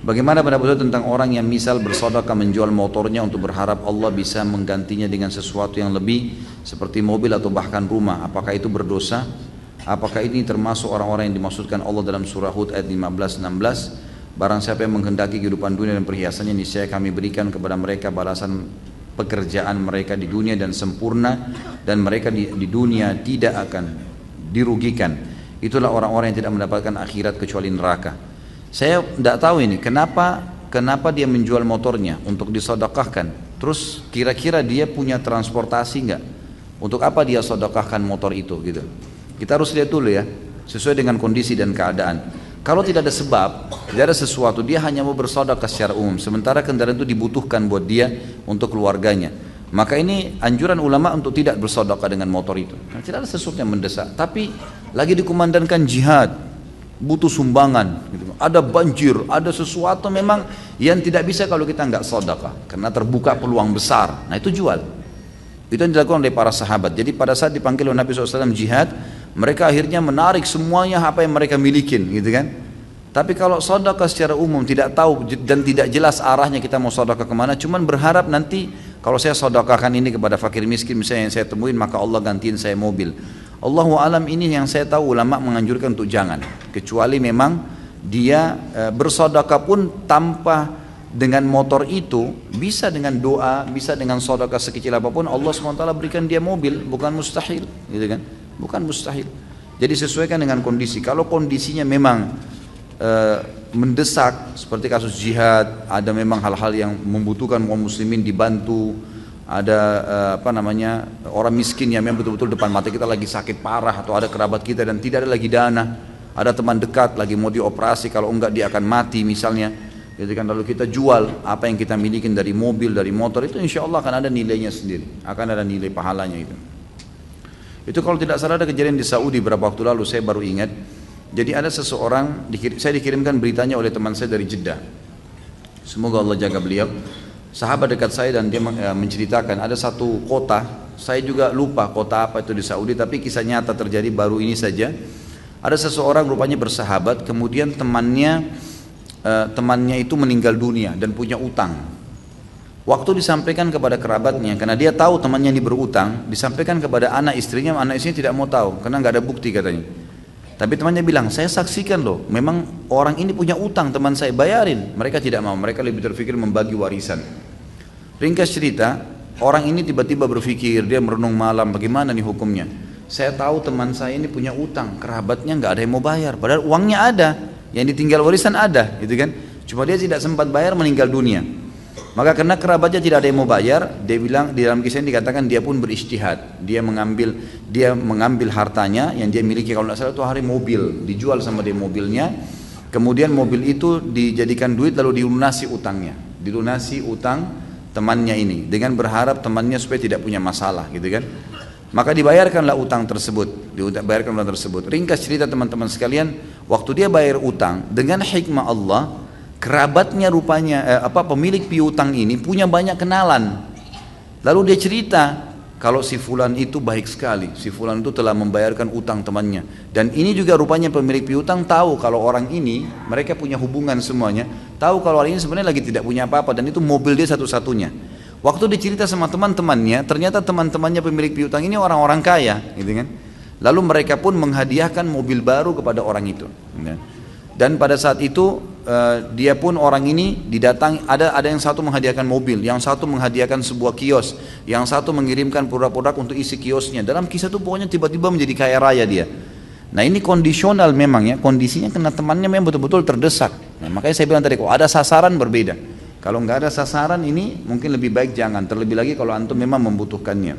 Bagaimana pendapat Ustaz tentang orang yang misal bersedekah menjual motornya untuk berharap Allah bisa menggantinya dengan sesuatu yang lebih seperti mobil atau bahkan rumah? Apakah itu berdosa? Apakah ini termasuk orang-orang yang dimaksudkan Allah dalam surah Hud ayat 15-16? Barang siapa yang menghendaki kehidupan dunia dan perhiasannya, niscaya kami berikan kepada mereka balasan pekerjaan mereka di dunia dan sempurna, dan mereka di dunia tidak akan dirugikan. Itulah orang-orang yang tidak mendapatkan akhirat kecuali neraka. Saya tidak tahu ini kenapa dia menjual motornya untuk disedekahkan. Terus kira-kira dia punya transportasi enggak? Untuk apa dia sedekahkan motor itu gitu? Kita harus lihat dulu ya, sesuai dengan kondisi dan keadaan. Kalau tidak ada sebab, tidak ada sesuatu, dia hanya mau bersedekah secara umum, sementara kendaraan itu dibutuhkan buat dia untuk keluarganya, maka ini anjuran ulama untuk tidak bersedekah dengan motor itu. Nah, tidak ada sesuatu yang mendesak, tapi lagi dikumandangkan jihad, butuh sumbangan gitu. Ada banjir, ada sesuatu memang yang tidak bisa kalau kita nggak sedekah, karena terbuka peluang besar. Nah itu jual. Itu yang dilakukan oleh para sahabat. Jadi pada saat dipanggil oleh Nabi SAW jihad, mereka akhirnya menarik semuanya apa yang mereka milikin gitu kan. Tapi kalau sedekah secara umum tidak tahu dan tidak jelas arahnya kita mau sedekah kemana, cuman berharap nanti kalau saya sedekahkan ini kepada fakir miskin misalnya yang saya temuin, maka Allah gantiin saya mobil. Allahu alam, ini yang saya tahu ulama menganjurkan untuk jangan, kecuali memang dia bersedekah pun tanpa dengan motor itu, bisa dengan doa, bisa dengan sedekah sekecil apapun, Allah SWT berikan dia mobil, bukan mustahil gitu kan, bukan mustahil. Jadi sesuaikan dengan kondisi. Kalau kondisinya memang mendesak seperti kasus jihad, ada memang hal-hal yang membutuhkan kaum muslimin dibantu, ada orang miskin yang memang betul-betul depan mata kita lagi sakit parah, atau ada kerabat kita dan tidak ada lagi dana, ada teman dekat lagi mau dioperasi, kalau enggak dia akan mati misalnya, jadi kan lalu kita jual apa yang kita miliki dari mobil, dari motor, itu insya Allah akan ada nilainya sendiri, akan ada nilai pahalanya itu. Itu kalau tidak salah ada kejadian di Saudi beberapa waktu lalu, saya baru ingat. Jadi ada seseorang, saya dikirimkan beritanya oleh teman saya dari Jeddah, semoga Allah jaga beliau, sahabat dekat saya, dan dia menceritakan ada satu kota, saya juga lupa kota apa itu di Saudi, tapi kisah nyata terjadi baru ini saja. Ada seseorang rupanya bersahabat, kemudian temannya itu meninggal dunia dan punya utang. Waktu disampaikan kepada kerabatnya, karena dia tahu temannya ini berutang, disampaikan kepada anak istrinya tidak mau tahu karena nggak ada bukti katanya. Tapi temannya bilang, saya saksikan loh, memang orang ini punya utang, teman saya bayarin. Mereka tidak mau, mereka lebih terpikir membagi warisan. Ringkas cerita, orang ini tiba-tiba berpikir, dia merenung malam, bagaimana nih hukumnya? Saya tahu teman saya ini punya utang, kerabatnya nggak ada yang mau bayar, padahal uangnya ada, yang ditinggal warisan ada, gitu kan? Cuma dia tidak sempat bayar, meninggal dunia. Maka karena kerabatnya tidak ada yang mau bayar, dia bilang, di dalam kisah ini dikatakan dia pun berijtihad, dia mengambil hartanya yang dia miliki, kalau tidak salah itu hari mobil, dijual sama dia mobilnya, kemudian mobil itu dijadikan duit lalu dilunasi utangnya, dilunasi utang temannya ini, dengan berharap temannya supaya tidak punya masalah, gitu kan? Maka dibayarkanlah utang tersebut, Ringkas cerita teman-teman sekalian, waktu dia bayar utang, dengan hikmah Allah, kerabatnya rupanya pemilik piutang ini punya banyak kenalan. Lalu dia cerita kalau si fulan itu baik sekali, si fulan itu telah membayarkan utang temannya, dan ini juga rupanya pemilik piutang tahu kalau orang ini, mereka punya hubungan semuanya, tahu kalau orang ini sebenarnya lagi tidak punya apa-apa, dan itu mobil dia satu-satunya. Waktu dicerita sama teman-temannya, ternyata teman-temannya pemilik piutang ini orang-orang kaya, gitu kan? Lalu mereka pun menghadiahkan mobil baru kepada orang itu. Dan pada saat itu dia pun orang ini didatangi, ada yang satu menghadiahkan mobil, yang satu menghadiahkan sebuah kios, yang satu mengirimkan produk-produk untuk isi kiosnya. Dalam kisah itu pokoknya tiba-tiba menjadi kaya raya dia. Nah ini kondisional memang ya, kondisinya karena temannya memang betul-betul terdesak. Nah, makanya saya bilang tadi, kok ada sasaran berbeda. Kalau nggak ada sasaran ini mungkin lebih baik jangan, terlebih lagi kalau antum memang membutuhkannya.